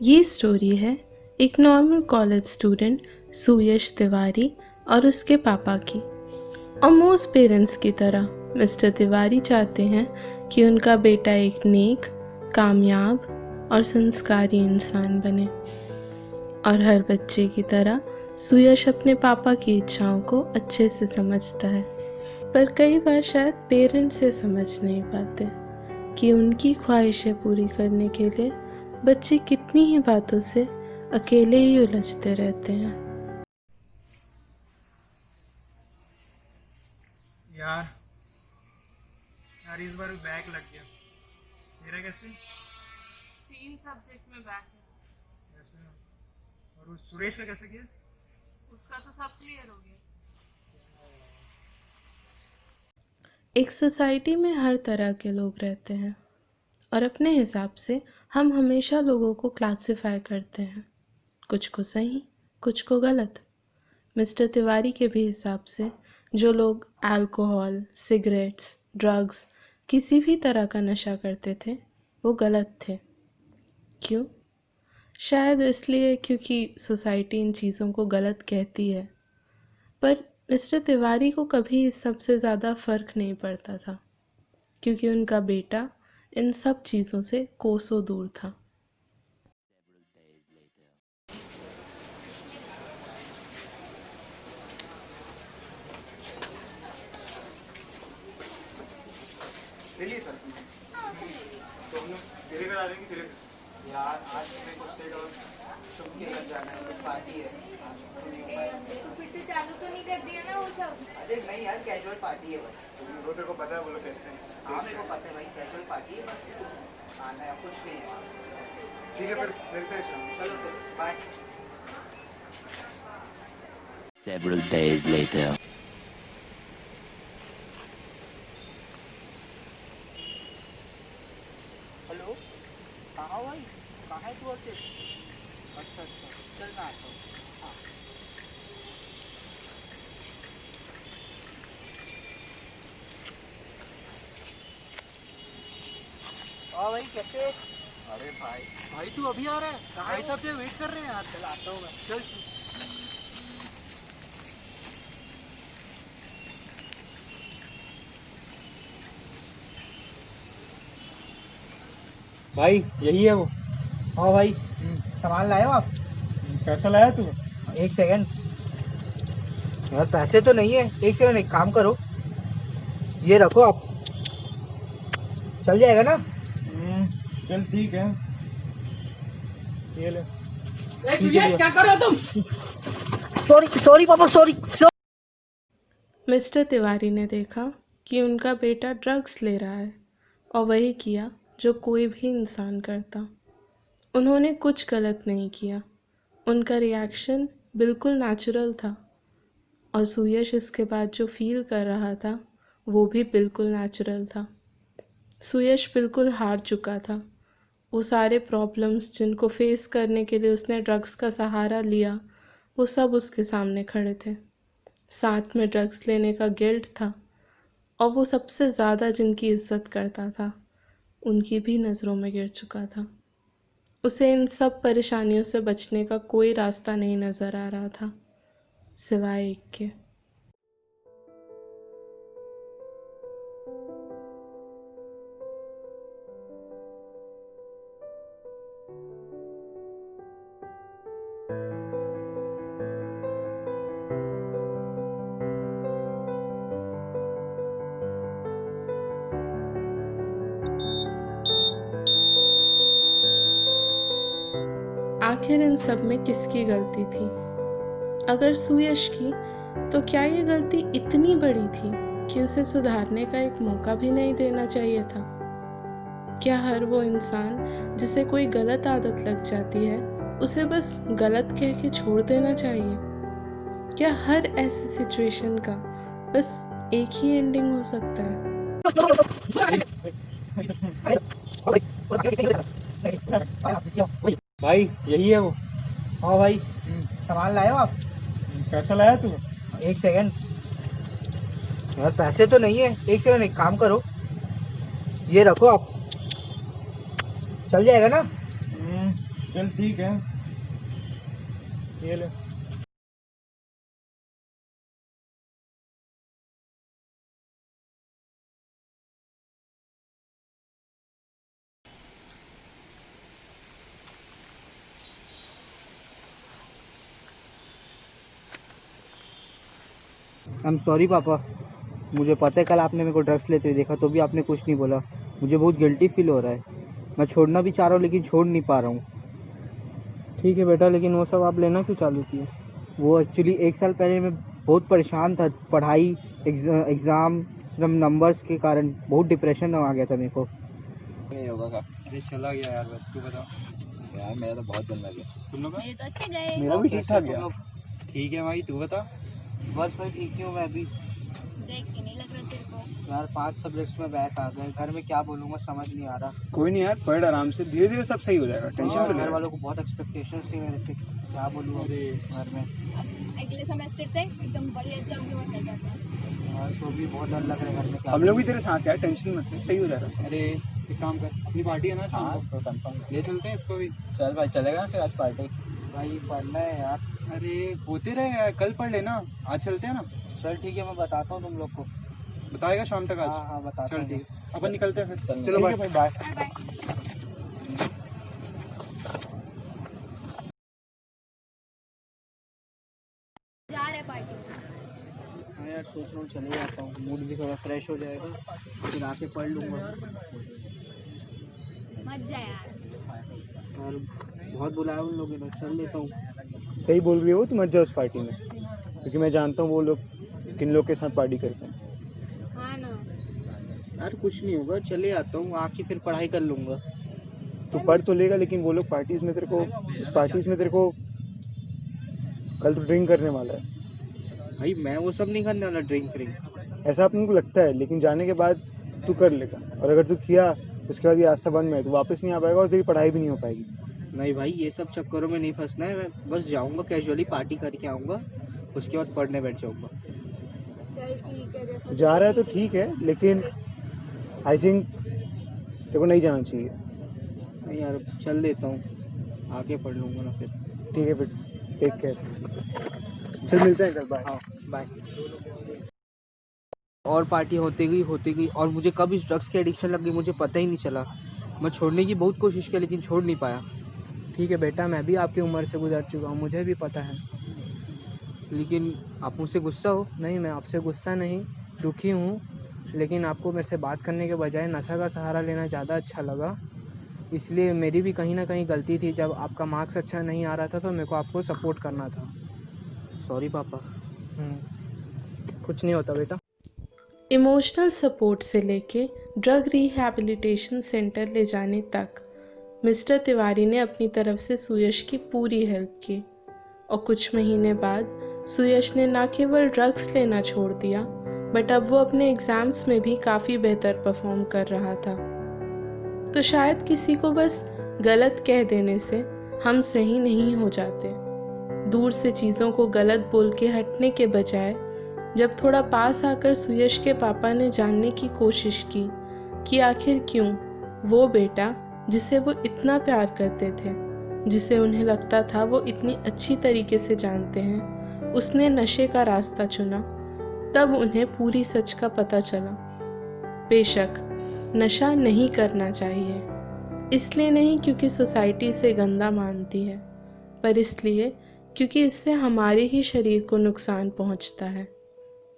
ये स्टोरी है एक नॉर्मल कॉलेज स्टूडेंट सुयश तिवारी और उसके पापा की। और मोस्ट पेरेंट्स की तरह मिस्टर तिवारी चाहते हैं कि उनका बेटा एक नेक, कामयाब और संस्कारी इंसान बने। और हर बच्चे की तरह सुयश अपने पापा की इच्छाओं को अच्छे से समझता है, पर कई बार शायद पेरेंट्स ये समझ नहीं पाते कि उनकी ख्वाहिशें पूरी करने के लिए बच्चे कितनी ही बातों से अकेले ही उलझते रहते हैं। यार यार इस बार बैक लग गया। मेरा कैसे 3 सब्जेक्ट में बैक है। कैसे और उस सुरेश का कैसे किया? उसका तो सब क्लियर हो गया। एक सोसाइटी में हर तरह के लोग रहते हैं और अपने हिसाब से हम हमेशा लोगों को क्लासिफाई करते हैं, कुछ को सही, कुछ को गलत। मिस्टर तिवारी के भी हिसाब से जो लोग अल्कोहल, सिगरेट्स, ड्रग्स, किसी भी तरह का नशा करते थे वो गलत थे। क्यों? शायद इसलिए क्योंकि सोसाइटी इन चीज़ों को गलत कहती है। पर मिस्टर तिवारी को कभी इस सब से ज़्यादा फ़र्क नहीं पड़ता था, क्योंकि उनका बेटा इन सब चीज़ों से कोसों दूर था। ले लिए सर तो हम लोग तेरे घर आ रहे हैं कि तेरे घर? यार आज मेरे को सेट और शुभ के घर जाना है, कुछ पार्टी है आज तो नहीं हो पाएगा। तो फिर से चालू तो नहीं कर दिया ना वो सब? अरे नहीं यार, कैजुअल पार्टी है बस। वो तेरे को पता है वो लोग कैसे हैं? हाँ मेरे को पता है भाई, कैजुअल पार्टी है बस, आना है, कुछ नहीं है। ठीक है फिर मिलते हैं शाम। चलो फिर bye. Several days later. Hello, कहाँ हो भाई? कहाँ है तू? और से अच्छा अच्छा, चल मैं आता हूँ। हाँ भाई कैसे? अरे भाई भाई तू अभी आ रहा है? भाई साहब ये वेट कर रहे हैं यार। चल आता हूँ मैं। चल भाई यही है वो। हाँ भाई, सामान लाए हो आप? पैसा लाया तू? एक सेकंड यार, पैसे तो नहीं है। एक सेकंड, एक काम करो, ये रखो आप, चल जाएगा ना? चल ठीक है, ये ले। क्या कर रहे हो तुम? सॉरी सॉरी पापा, सॉरी। मिस्टर तिवारी ने देखा कि उनका बेटा ड्रग्स ले रहा है और वही किया जो कोई भी इंसान करता। उन्होंने कुछ गलत नहीं किया, उनका रिएक्शन बिल्कुल नेचुरल था। और सुयश इसके बाद जो फील कर रहा था वो भी बिल्कुल नेचुरल था। सुयश बिल्कुल हार चुका था। वो सारे प्रॉब्लम्स जिनको फेस करने के लिए उसने ड्रग्स का सहारा लिया, वो सब उसके सामने खड़े थे। साथ में ड्रग्स लेने का गिल्ट था, और वो सबसे ज़्यादा जिनकी इज्जत करता था उनकी भी नज़रों में गिर चुका था। उसे इन सब परेशानियों से बचने का कोई रास्ता नहीं नज़र आ रहा था सिवाय एक के। आखिर इन सब में किसकी गलती थी? अगर सुयश की, तो क्या ये गलती इतनी बड़ी थी कि उसे सुधारने का एक मौका भी नहीं देना चाहिए था? क्या हर वो इंसान जिसे कोई गलत आदत लग जाती है उसे बस गलत कह के छोड़ देना चाहिए? क्या हर ऐसी सिचुएशन का बस एक ही एंडिंग हो सकता है? भाई यही है वो। हाँ भाई, सामान लाए हो आप? पैसा लाया तू? एक सेकंड यार, पैसे तो नहीं है। एक सेकंड, एक काम करो, ये रखो आप, चल जाएगा ना? चल ठीक है, ये ले। आई एम सॉरी पापा, मुझे पता है कल आपने मेरे को ड्रग्स लेते हुए देखा तो भी आपने कुछ नहीं बोला। मुझे बहुत गिल्टी फील हो रहा है। मैं छोड़ना भी चाह रहा हूँ लेकिन छोड़ नहीं पा रहा हूँ। ठीक है बेटा, लेकिन वो सब आप लेना क्यों चालू किए? वो एक्चुअली 1 साल पहले मैं बहुत परेशान था, पढ़ाई, एग्ज़ाम, सब नंबर्स के कारण बहुत डिप्रेशन आ गया था मेरे को। नहीं होगा का अरे चला गया यार, बस तू बता। यार मेरा तो बहुत दिन लग गया। तुम लोग? मेरे तो अच्छे गए। मेरा भी ठीक ठाक तुम गया। लोग? ठीक है भाई, तू बता। बस भाई ठीक ही हूँ मैं भी। देख के नहीं लग रहा तेरे को। यार 5 सब्जेक्ट्स में बैक आ गए, घर में क्या बोलूँगा समझ नहीं आ रहा। कोई नहीं यार, पढ़ आराम से, धीरे धीरे सब सही हो जाएगा, टेंशन और मत घर ले। वालों को बहुत एक्सपेक्टेशंस थी मेरे से, क्या बोलूँ अरे घर में। अब अगले सेमेस्टर से एकदम बढ़िया एग्जाम की मत करता है। यार तो भी बहुत डर लग रहा है घर में, क्या हम लोग भी तेरे साथ यार, टेंशन मत ले, सही हो जाएगा सब। अरे एक काम कर, अपनी पार्टी है ना शाम हाँ को, तो कंफर्म। ले चलते हैं इसको भी। चल भाई, चलेगा फिर आज पार्टी। भाई पढ़ना है यार। अरे होते रहेगा, कल पढ़ लेना, आज चलते हैं ना। चल ठीक है, मैं बताता हूँ तुम लोग को। बताएगा शाम तक आज? हाँ हाँ बताता चल हूँ। ठीक है, अपन निकलते हैं फिर। चल, चलो ठीक बाय। है भाई बाय। Bye bye. जा रहे पार्टी में। हाँ यार सोच रहा हूँ चले जाता हूँ, मूड भी थोड़ा फ्रेश हो जाएगा, फिर आके पढ़ लूँगा। मत जा यार। और बहुत बुलाया उन लोगों ने, चल लेता हूँ। सही बोल रही हो, तुम मत जाओ उस पार्टी में, क्योंकि मैं जानता हूँ वो लोग किन लोग के साथ पार्टी करते हैं। हाँ ना। यार कुछ नहीं होगा, चले आता हूँ, आके फिर पढ़ाई कर लूँगा। तू पढ़ तो लेगा, लेकिन वो लोग पार्टीज में तेरे को, उस पार्टीज में तेरे को कल तो ड्रिंक करने वाला है। भाई मैं वो सब नहीं करने वाला, ड्रिंक फ्रिंक। ऐसा अपने को लगता है, लेकिन जाने के बाद तू कर लेगा, और अगर तू किया उसके बाद ये रास्ता बंद में है, तो वापस नहीं आ पाएगा और तेरी पढ़ाई भी नहीं हो पाएगी। नहीं भाई, ये सब चक्करों में नहीं फंसना है, मैं बस जाऊँगा कैजुअली पार्टी करके आऊँगा, उसके बाद पढ़ने बैठ जाऊँगा। चल ठीक है, जैसा जा रहा है तो ठीक है, लेकिन आई थिंक तेरे को नहीं जाना चाहिए। नहीं यार चल लेता हूँ, आके पढ़ लूँगा ना फिर। ठीक है फिर, टेक केयर। चल मिलते हैं कल, बाय। हाँ बाय। और पार्टी होती गई और मुझे कब इस ड्रग्स की एडिक्शन लग गई मुझे पता ही नहीं चला। मैं छोड़ने की बहुत कोशिश की लेकिन छोड़ नहीं पाया। ठीक है बेटा, मैं भी आपकी उम्र से गुजर चुका हूँ, मुझे भी पता है। लेकिन आप मुझसे गुस्सा हो? नहीं, मैं आपसे गुस्सा नहीं, दुखी हूँ, लेकिन आपको मेरे से बात करने के बजाय नशा का सहारा लेना ज़्यादा अच्छा लगा, इसलिए मेरी भी कहीं ना कहीं गलती थी। जब आपका मार्क्स अच्छा नहीं आ रहा था तो मेरे को आपको सपोर्ट करना था। सॉरी पापा। कुछ नहीं होता बेटा। इमोशनल सपोर्ट से लेके ड्रग रिहैबिलिटेशन सेंटर ले जाने तक मिस्टर तिवारी ने अपनी तरफ से सुयश की पूरी हेल्प की, और कुछ महीने बाद सुयश ने न केवल ड्रग्स लेना छोड़ दिया, बट अब वो अपने एग्ज़ाम्स में भी काफ़ी बेहतर परफॉर्म कर रहा था। तो शायद किसी को बस गलत कह देने से हम सही नहीं हो जाते। दूर से चीज़ों को गलत बोल के हटने के बजाय जब थोड़ा पास आकर सुयश के पापा ने जानने की कोशिश की कि आखिर क्यों वो बेटा जिसे वो इतना प्यार करते थे, जिसे उन्हें लगता था वो इतनी अच्छी तरीके से जानते हैं, उसने नशे का रास्ता चुना, तब उन्हें पूरी सच का पता चला। बेशक नशा नहीं करना चाहिए, इसलिए नहीं क्योंकि सोसाइटी इसे गंदा मानती है, पर इसलिए क्योंकि इससे हमारे ही शरीर को नुकसान पहुंचता है।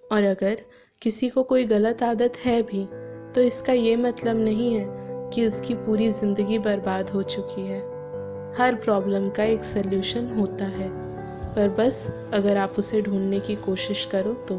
और अगर किसी को कोई गलत आदत है भी तो इसका ये मतलब नहीं है कि उसकी पूरी ज़िंदगी बर्बाद हो चुकी है। हर प्रॉब्लम का एक सल्यूशन होता है, पर बस अगर आप उसे ढूंढने की कोशिश करो तो।